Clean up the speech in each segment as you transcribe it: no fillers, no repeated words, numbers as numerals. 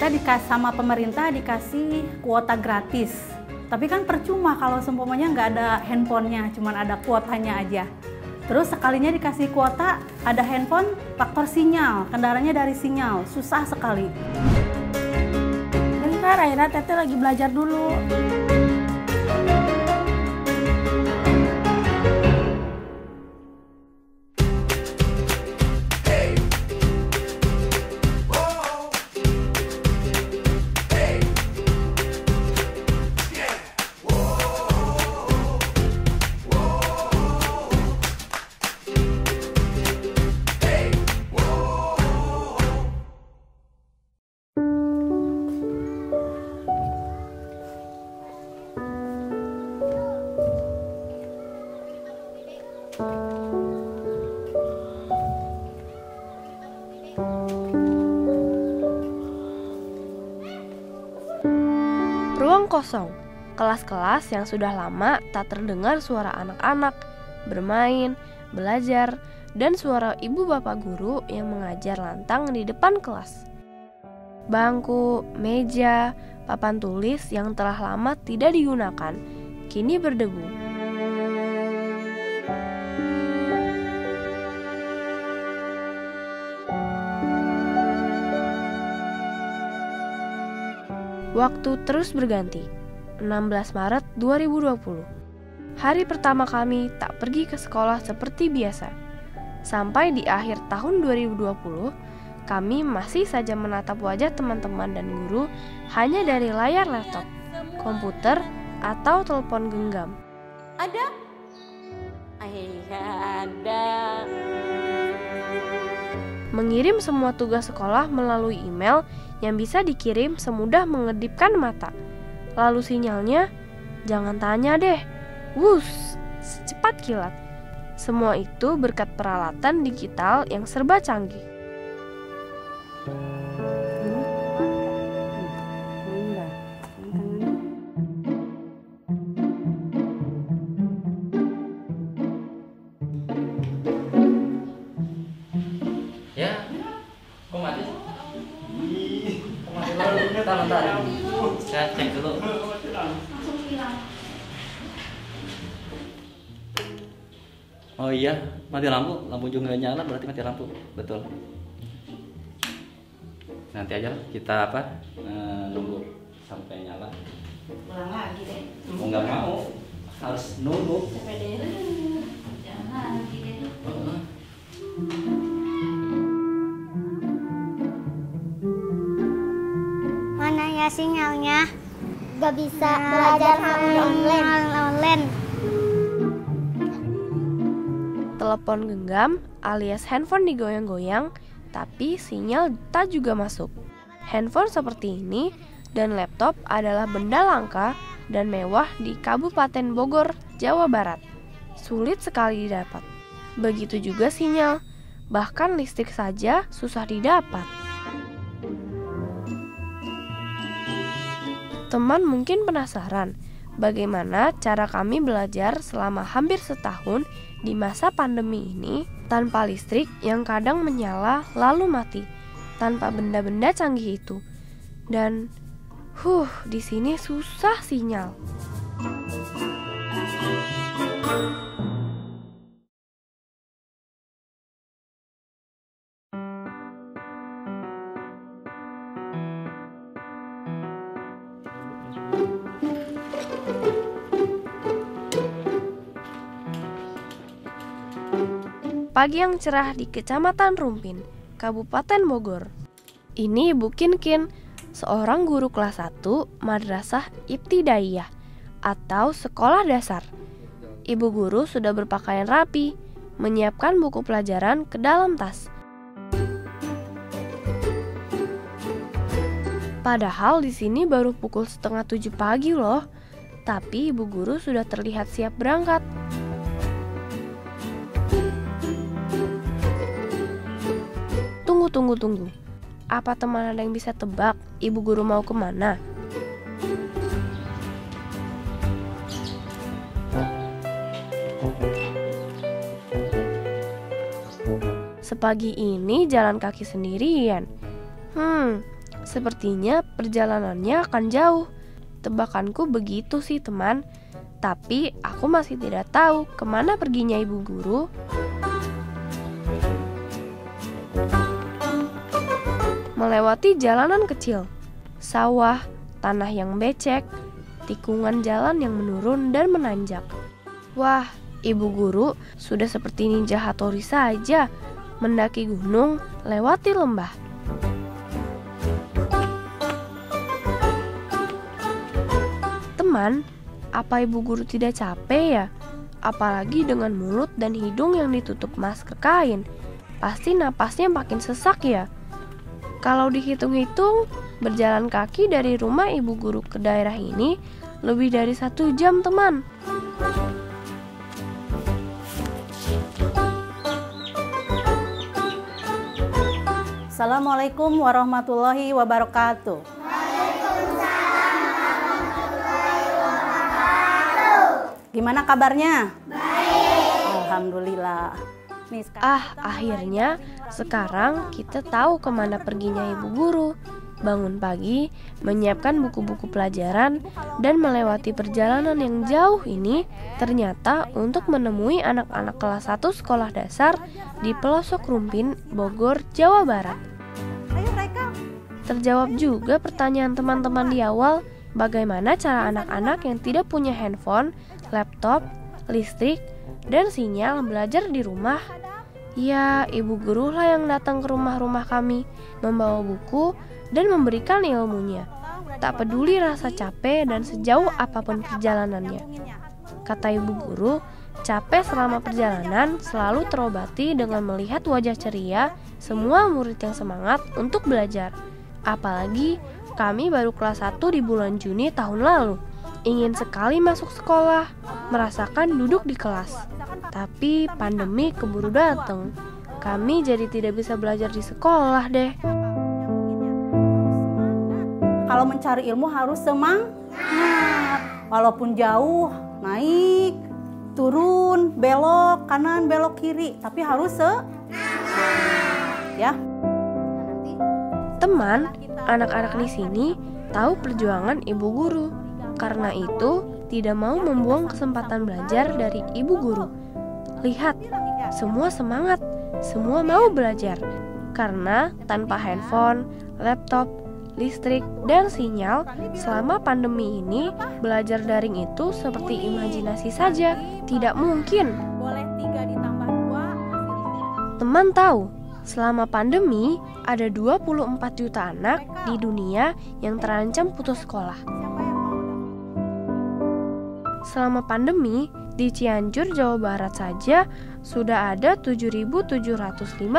kita sama pemerintah dikasih kuota gratis. Tapi kan percuma kalau seumpamanya nggak ada handphonenya, cuma ada kuotanya aja. Terus sekalinya dikasih kuota, ada handphone, faktor sinyal, kendalanya dari sinyal, susah sekali. Bentar, akhirnya Teteh lagi belajar dulu. Ruang kosong, kelas-kelas yang sudah lama tak terdengar suara anak-anak bermain, belajar, dan suara ibu bapak guru yang mengajar lantang di depan kelas. Bangku, meja, papan tulis yang telah lama tidak digunakan kini berdebu. Waktu terus berganti. 16 Maret 2020. Hari pertama kami tak pergi ke sekolah seperti biasa. Sampai di akhir tahun 2020, kami masih saja menatap wajah teman-teman dan guru hanya dari layar laptop, komputer, atau telepon genggam. Ada? Ada. Mengirim semua tugas sekolah melalui email yang bisa dikirim semudah mengedipkan mata. Lalu sinyalnya, jangan tanya deh, wus, secepat kilat. Semua itu berkat peralatan digital yang serba canggih. Ya, kok mati? Kok mati lalu? Bentar. Saya cek dulu. Oh iya, mati lampu juga nggak nyala, berarti mati lampu, betul. Nanti aja kita nunggu sampai nyala. Ulang lagi deh. Mau nggak mau, harus nunggu. Jangan lagi deh. Mana ya sinyalnya? Gak bisa belajar online. Telepon genggam alias handphone digoyang-goyang, tapi sinyal tak juga masuk. Handphone seperti ini dan laptop adalah benda langka dan mewah di Kabupaten Bogor, Jawa Barat. Sulit sekali didapat. Begitu juga sinyal, bahkan listrik saja susah didapat. Teman mungkin penasaran, bagaimana cara kami belajar selama hampir setahun di masa pandemi ini tanpa listrik yang kadang menyala lalu mati, tanpa benda-benda canggih itu. Dan di sini susah sinyal. Pagi yang cerah di Kecamatan Rumpin, Kabupaten Bogor. Ini Ibu Kinkin, seorang guru kelas 1 Madrasah Ibtidaiyah atau sekolah dasar. Ibu guru sudah berpakaian rapi, menyiapkan buku pelajaran ke dalam tas. Padahal di sini baru pukul 6:30 pagi loh, tapi ibu guru sudah terlihat siap berangkat. Tunggu. Apa teman ada yang bisa tebak ibu guru mau kemana? Sepagi ini jalan kaki sendirian. Sepertinya perjalanannya akan jauh. Tebakanku begitu sih teman. Tapi aku masih tidak tahu kemana perginya ibu guru. Melewati jalanan kecil, sawah, tanah yang becek, tikungan jalan yang menurun dan menanjak. Wah, ibu guru sudah seperti ninja Hattori saja, mendaki gunung, lewati lembah. Teman, apa ibu guru tidak capek ya? Apalagi dengan mulut dan hidung yang ditutup masker kain. Pasti napasnya makin sesak ya. Kalau dihitung-hitung, berjalan kaki dari rumah ibu guru ke daerah ini lebih dari 1 jam, teman. Assalamualaikum warahmatullahi wabarakatuh. Gimana kabarnya? Baik. Alhamdulillah. Nih, Akhirnya sekarang kita tahu kemana perginya ibu guru. Bangun pagi, menyiapkan buku-buku pelajaran, dan melewati perjalanan yang jauh ini ternyata untuk menemui anak-anak kelas 1 sekolah dasar di pelosok Rumpin, Bogor, Jawa Barat. Terjawab juga pertanyaan teman-teman di awal, bagaimana cara anak-anak yang tidak punya handphone, laptop, listrik, dan sinyal belajar di rumah. Ya, ibu guru lah yang datang ke rumah-rumah kami, membawa buku dan memberikan ilmunya. Tak peduli rasa capek dan sejauh apapun perjalanannya. Kata ibu guru, capek selama perjalanan selalu terobati dengan melihat wajah ceria semua murid yang semangat untuk belajar. Apalagi kami baru kelas 1 di bulan Juni tahun lalu. Ingin sekali masuk sekolah, merasakan duduk di kelas. Tapi pandemi keburu datang. Kami jadi tidak bisa belajar di sekolah deh. Kalau mencari ilmu harus semangat. Walaupun jauh, naik, turun, belok, kanan, belok, kiri. Tapi harus ya. Teman, anak-anak di sini tahu perjuangan ibu guru. Karena itu, tidak mau membuang kesempatan belajar dari ibu guru. Lihat, semua semangat, semua mau belajar. Karena tanpa handphone, laptop, listrik, dan sinyal, selama pandemi ini, belajar daring itu seperti imajinasi saja, tidak mungkin. Boleh 3 ditambah 2. Teman tahu, selama pandemi, ada 24 juta anak di dunia yang terancam putus sekolah. Selama pandemi, di Cianjur, Jawa Barat saja sudah ada 7.751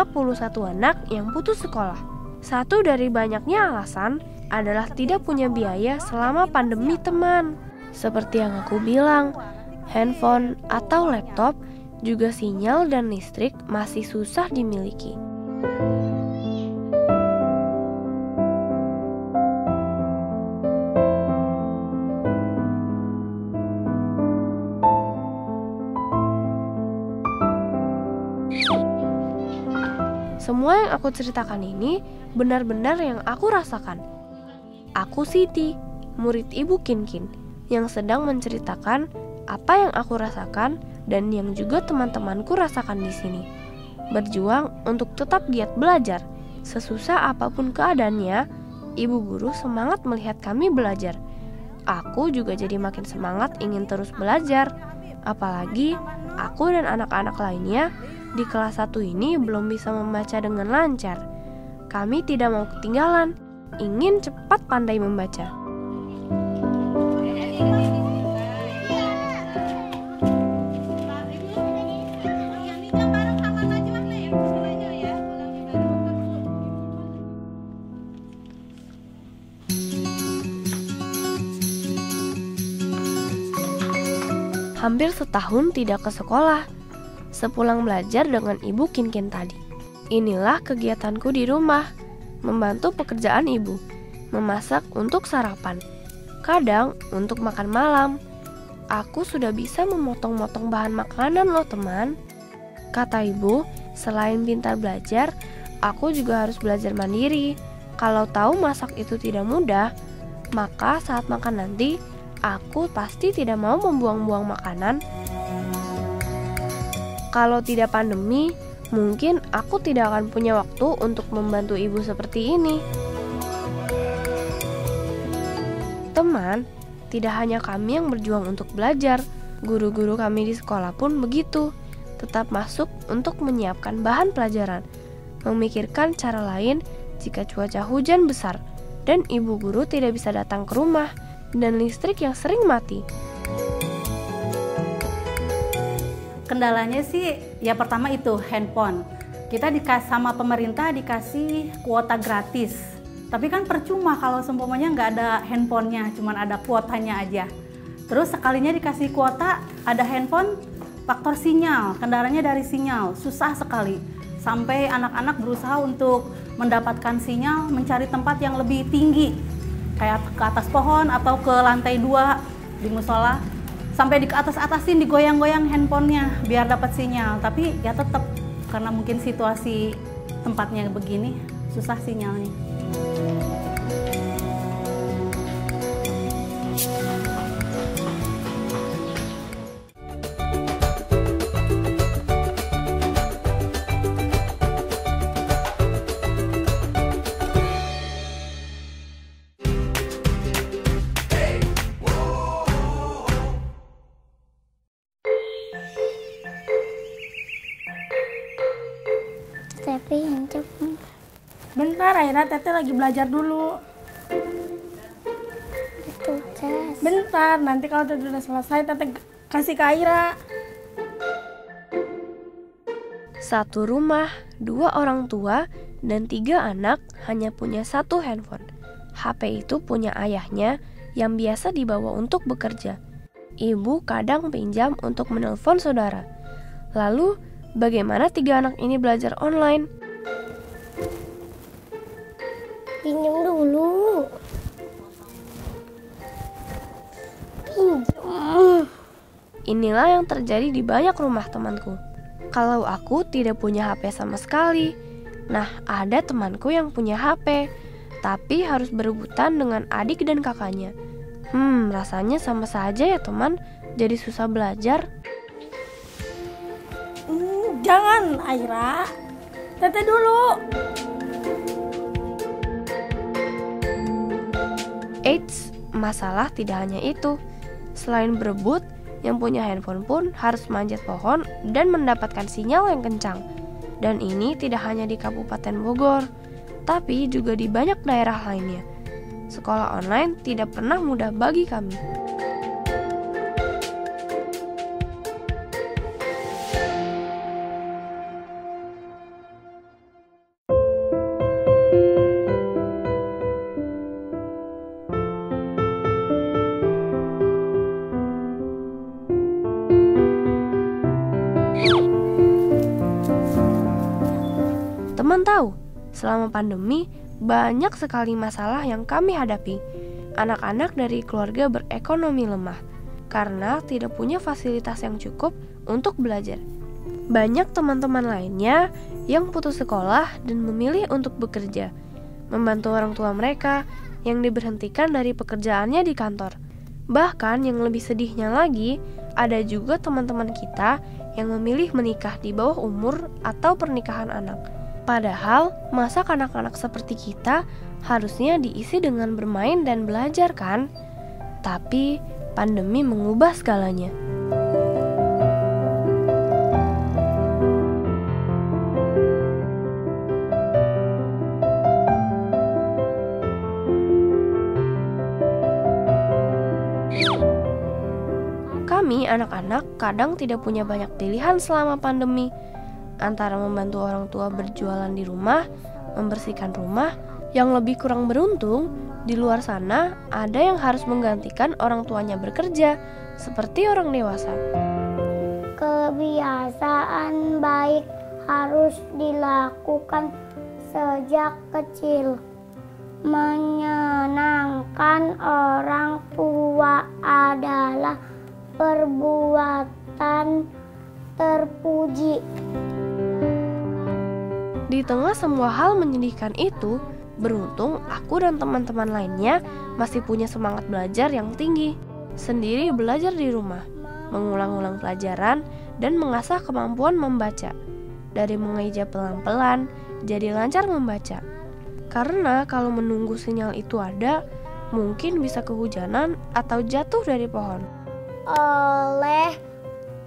anak yang putus sekolah. Satu dari banyaknya alasan adalah tidak punya biaya selama pandemi, teman. Seperti yang aku bilang, handphone atau laptop juga sinyal dan listrik masih susah dimiliki. Semua yang aku ceritakan ini benar-benar yang aku rasakan. Aku Siti, murid Ibu Kinkin, yang sedang menceritakan apa yang aku rasakan dan yang juga teman-temanku rasakan di sini. Berjuang untuk tetap giat belajar. Sesusah apapun keadaannya, ibu guru semangat melihat kami belajar. Aku juga jadi makin semangat ingin terus belajar. Apalagi aku dan anak-anak lainnya di kelas 1 ini belum bisa membaca dengan lancar. Kami tidak mau ketinggalan, ingin cepat pandai membaca. Hampir setahun tidak ke sekolah. Sepulang belajar dengan Ibu Kinkin tadi. Inilah kegiatanku di rumah, membantu pekerjaan ibu, memasak untuk sarapan, kadang untuk makan malam. Aku sudah bisa memotong-motong bahan makanan loh teman. Kata ibu, selain pintar belajar, aku juga harus belajar mandiri. Kalau tahu masak itu tidak mudah, maka saat makan nanti, aku pasti tidak mau membuang-buang makanan. Kalau tidak pandemi, mungkin aku tidak akan punya waktu untuk membantu ibu seperti ini. Teman, tidak hanya kami yang berjuang untuk belajar, guru-guru kami di sekolah pun begitu. Tetap masuk untuk menyiapkan bahan pelajaran, memikirkan cara lain jika cuaca hujan besar dan ibu guru tidak bisa datang ke rumah dan listrik yang sering mati. Kendalanya sih ya pertama itu handphone. Kita sama pemerintah dikasih kuota gratis. Tapi kan percuma kalau seumpamanya nggak ada handphonenya, cuman ada kuotanya aja. Terus sekalinya dikasih kuota, ada handphone, faktor sinyal, kendalanya dari sinyal, susah sekali. Sampai anak-anak berusaha untuk mendapatkan sinyal, mencari tempat yang lebih tinggi. Kayak ke atas pohon atau ke lantai 2 di musola. Sampai di atas-atasin, digoyang-goyang handphonenya biar dapat sinyal. Tapi ya tetap, karena mungkin situasi tempatnya begini, susah sinyalnya. Tapi hancur. Bentar, Aira, Teteh lagi belajar dulu. Tugas. Bentar, nanti kalau Teteh udah selesai, Teteh kasih ke Aira. Satu rumah, 2 orang tua, dan 3 anak hanya punya 1 handphone. HP itu punya ayahnya yang biasa dibawa untuk bekerja. Ibu kadang pinjam untuk menelpon saudara. Lalu, bagaimana 3 anak ini belajar online? Pinjam dulu. Pinjam. Inilah yang terjadi di banyak rumah temanku. Kalau aku tidak punya HP sama sekali. Nah, ada temanku yang punya HP, tapi harus berebutan dengan adik dan kakaknya. Rasanya sama saja ya teman, jadi susah belajar. Jangan, Aira. Teteh dulu. Eits, masalah tidak hanya itu. Selain berebut, yang punya handphone pun harus manjat pohon dan mendapatkan sinyal yang kencang. Dan ini tidak hanya di Kabupaten Bogor, tapi juga di banyak daerah lainnya. Sekolah online tidak pernah mudah bagi kami. Teman tahu, selama pandemi banyak sekali masalah yang kami hadapi. Anak-anak dari keluarga berekonomi lemah karena tidak punya fasilitas yang cukup untuk belajar. Banyak teman-teman lainnya yang putus sekolah dan memilih untuk bekerja, membantu orang tua mereka yang diberhentikan dari pekerjaannya di kantor. Bahkan yang lebih sedihnya lagi, ada juga teman-teman kita yang memilih menikah di bawah umur atau pernikahan anak. Padahal, masa kanak-kanak seperti kita harusnya diisi dengan bermain dan belajar kan? Tapi, pandemi mengubah segalanya. Kami, anak-anak, kadang tidak punya banyak pilihan selama pandemi. Antara membantu orang tua berjualan di rumah, membersihkan rumah. Yang lebih kurang beruntung, di luar sana ada yang harus menggantikan orang tuanya bekerja, seperti orang dewasa. Kebiasaan baik harus dilakukan sejak kecil. Menyenangkan orang tua adalah perbuatan terpuji. Di tengah semua hal menyedihkan itu, Beruntung aku dan teman-teman lainnya masih punya semangat belajar yang tinggi. Sendiri belajar di rumah, mengulang-ulang pelajaran, dan mengasah kemampuan membaca. Dari mengeja pelan-pelan, jadi lancar membaca. Karena kalau menunggu sinyal itu ada, mungkin bisa kehujanan atau jatuh dari pohon. Oleh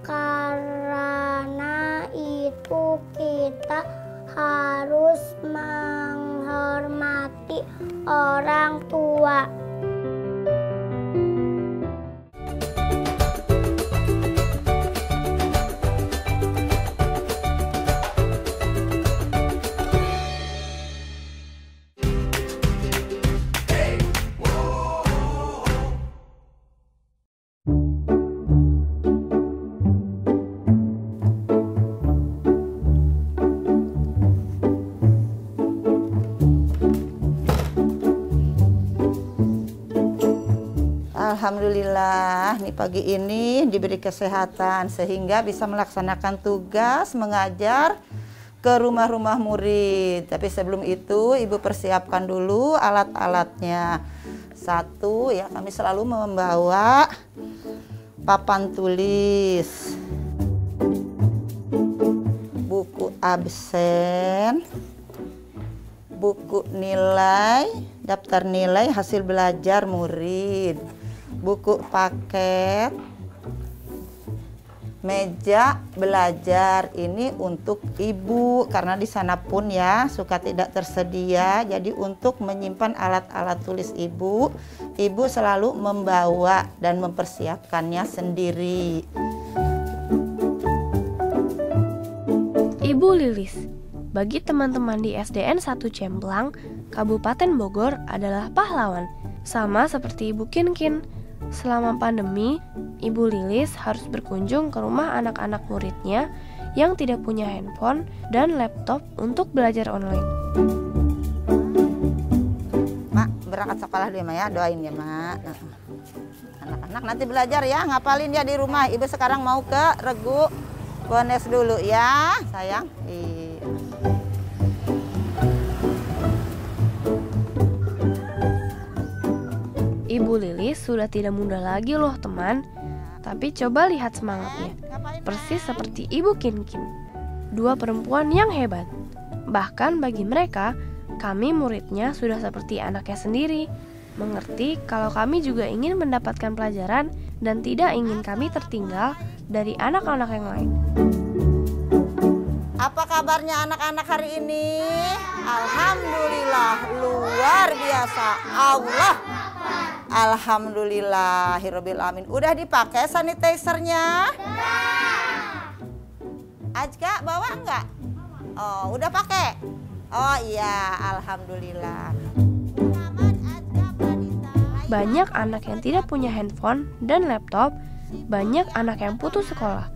karena itu kita harus menghormati orang tua. Alhamdulillah, nih pagi ini diberi kesehatan sehingga bisa melaksanakan tugas mengajar ke rumah-rumah murid. Tapi sebelum itu Ibu persiapkan dulu alat-alatnya. Satu, ya, kami selalu membawa papan tulis, buku absen, buku nilai, daftar nilai hasil belajar murid, buku paket, meja belajar. Ini untuk Ibu karena di sana pun ya suka tidak tersedia. Jadi untuk menyimpan alat-alat tulis Ibu selalu membawa dan mempersiapkannya sendiri. Ibu Lilis, bagi teman-teman di SDN 1 Cemplang, Kabupaten Bogor adalah pahlawan, sama seperti Ibu Kinkin. Selama pandemi, Ibu Lilis harus berkunjung ke rumah anak-anak muridnya yang tidak punya handphone dan laptop untuk belajar online. Mak, berangkat sekolah dulu ya, doain ya Mak. Anak-anak nanti belajar ya, ngapalin ya di rumah. Ibu sekarang mau ke Regu Bones dulu ya, sayang. Ibu Lilis sudah tidak muda lagi loh teman. Tapi coba lihat semangatnya, persis seperti Ibu Kinkin. Dua perempuan yang hebat. Bahkan bagi mereka, kami muridnya sudah seperti anaknya sendiri. Mengerti kalau kami juga ingin mendapatkan pelajaran dan tidak ingin kami tertinggal dari anak-anak yang lain. Apa kabarnya anak-anak hari ini? Alhamdulillah, luar biasa. Allah. Alhamdulillahirabbil alamin. Udah dipakai sanitizernya? Ajka bawa enggak? Oh, udah pakai? Oh iya, alhamdulillah. Banyak anak yang tidak punya handphone dan laptop, banyak anak yang putus sekolah.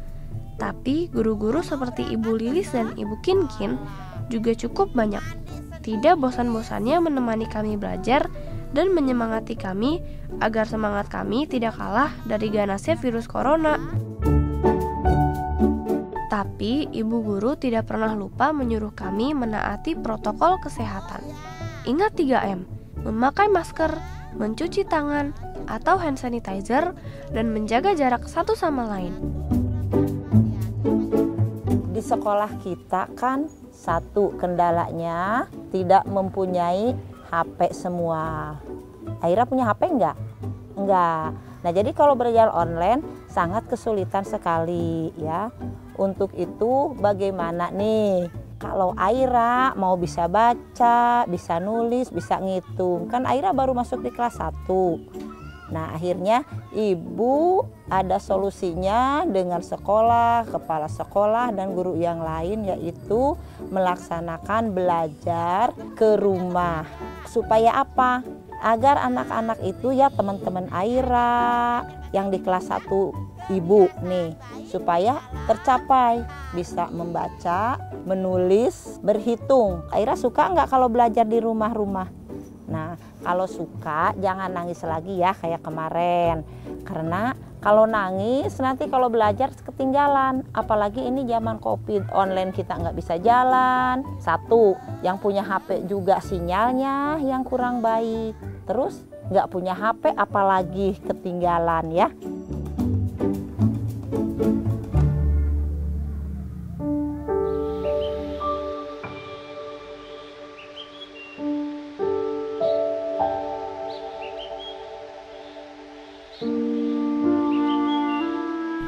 Tapi guru-guru seperti Ibu Lilis dan Ibu Kinkin juga cukup banyak. Tidak bosan-bosannya menemani kami belajar dan menyemangati kami agar semangat kami tidak kalah dari ganasnya virus corona. Tapi Ibu Guru tidak pernah lupa menyuruh kami menaati protokol kesehatan. Ingat 3M, memakai masker, mencuci tangan atau hand sanitizer, dan menjaga jarak satu sama lain. Di sekolah kita kan satu kendalanya tidak mempunyai HP semua. Aira punya HP enggak? Enggak. Nah, jadi kalau belajar online sangat kesulitan sekali ya. Untuk itu bagaimana nih? Kalau Aira mau bisa baca, bisa nulis, bisa ngitung. Kan Aira baru masuk di kelas 1. Nah, akhirnya Ibu ada solusinya dengan sekolah, kepala sekolah, dan guru yang lain, yaitu melaksanakan belajar ke rumah. Supaya apa? Agar anak-anak itu ya teman-teman Aira yang di kelas 1 Ibu nih, supaya tercapai bisa membaca, menulis, berhitung. Aira suka nggak kalau belajar di rumah-rumah? Nah, kalau suka jangan nangis lagi ya kayak kemarin. Karena Kalau nangis nanti kalau belajar ketinggalan. Apalagi ini zaman COVID, online kita nggak bisa jalan. Satu, yang punya HP juga sinyalnya yang kurang baik. Terus nggak punya HP apalagi ketinggalan ya.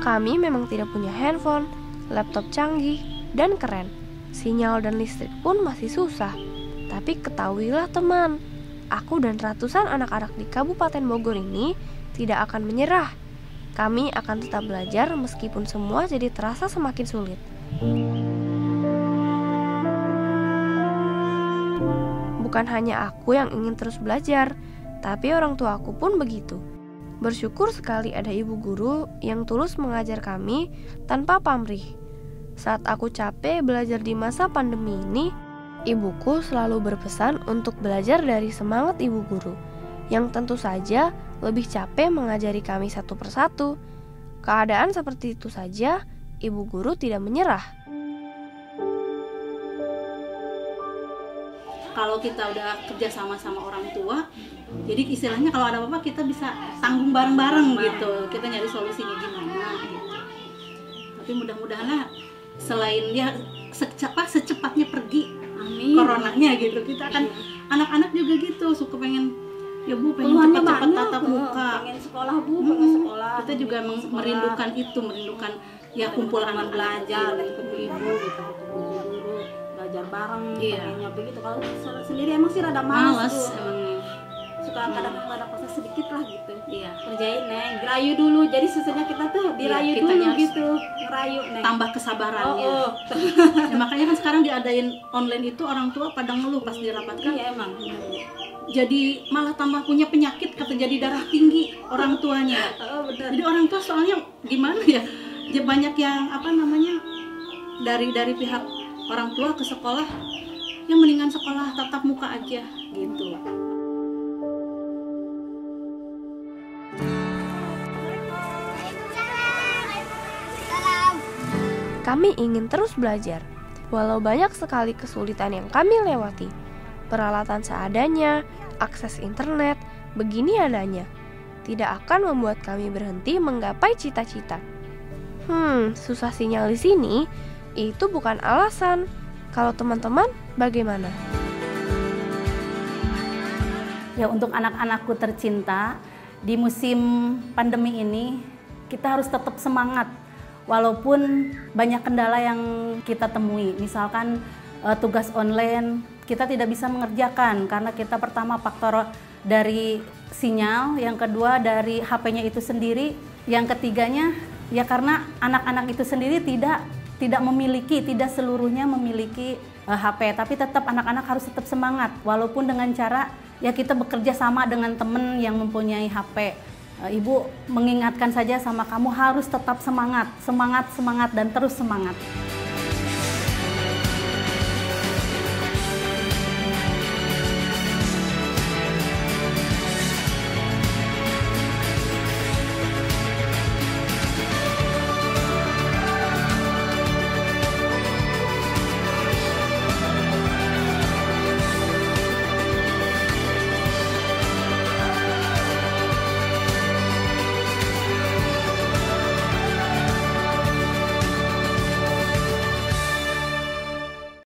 Kami memang tidak punya handphone, laptop canggih, dan keren. Sinyal dan listrik pun masih susah. Tapi ketahuilah teman, aku dan ratusan anak-anak di Kabupaten Bogor ini tidak akan menyerah. Kami akan tetap belajar meskipun semua jadi terasa semakin sulit. Bukan hanya aku yang ingin terus belajar, tapi orang tua aku pun begitu. Bersyukur sekali ada ibu guru yang tulus mengajar kami tanpa pamrih. Saat aku capek belajar di masa pandemi ini, ibuku selalu berpesan untuk belajar dari semangat ibu guru, yang tentu saja lebih capek mengajari kami satu persatu. Keadaan seperti itu saja, ibu guru tidak menyerah. Kalau kita udah kerja sama orang tua, jadi istilahnya kalau ada apa-apa kita bisa tanggung bareng-bareng gitu. Kita nyari solusinya gimana gitu. Tapi mudah-mudahan selain dia secepatnya pergi coronanya gitu, kita akan anak-anak juga gitu suka pengen ya Bu pengen cepat-cepat tatap muka, pengen sekolah Bu, pengen sekolah. Kita juga merindukan itu, merindukan ya kumpul anak belajar dari ibu gitu, guru belajar bareng, pengennya begitu. Kalau sendiri emang sih rada malas tuh. Suka kadang ada proses sedikit lah gitu. Iya. Kerjain Neng, dirayu dulu. Jadi susahnya kita tuh dirayu dulu gitu, ngerayu Neng. Tambah kesabarannya. Ya, makanya kan sekarang diadain online itu orang tua pada ngeluh pas dirapatkan. Iya emang. Jadi malah tambah punya penyakit, kata jadi darah tinggi orang tuanya. Benar. Jadi orang tua soalnya gimana ya? Ya banyak yang dari pihak orang tua ke sekolah, yang mendingan sekolah tatap muka aja gitu. Kami ingin terus belajar, walau banyak sekali kesulitan yang kami lewati. Peralatan seadanya, akses internet, begini adanya, tidak akan membuat kami berhenti menggapai cita-cita. Susah sinyal di sini, itu bukan alasan. Kalau teman-teman, bagaimana? Ya untuk anak-anakku tercinta, di musim pandemi ini kita harus tetap semangat. Walaupun banyak kendala yang kita temui, misalkan tugas online kita tidak bisa mengerjakan karena kita pertama faktor dari sinyal, yang kedua dari HP-nya itu sendiri, yang ketiganya ya karena anak-anak itu sendiri tidak seluruhnya memiliki HP, tapi tetap anak-anak harus tetap semangat walaupun dengan cara ya kita bekerja sama dengan teman yang mempunyai HP. Ibu mengingatkan saja sama kamu harus tetap semangat dan terus semangat.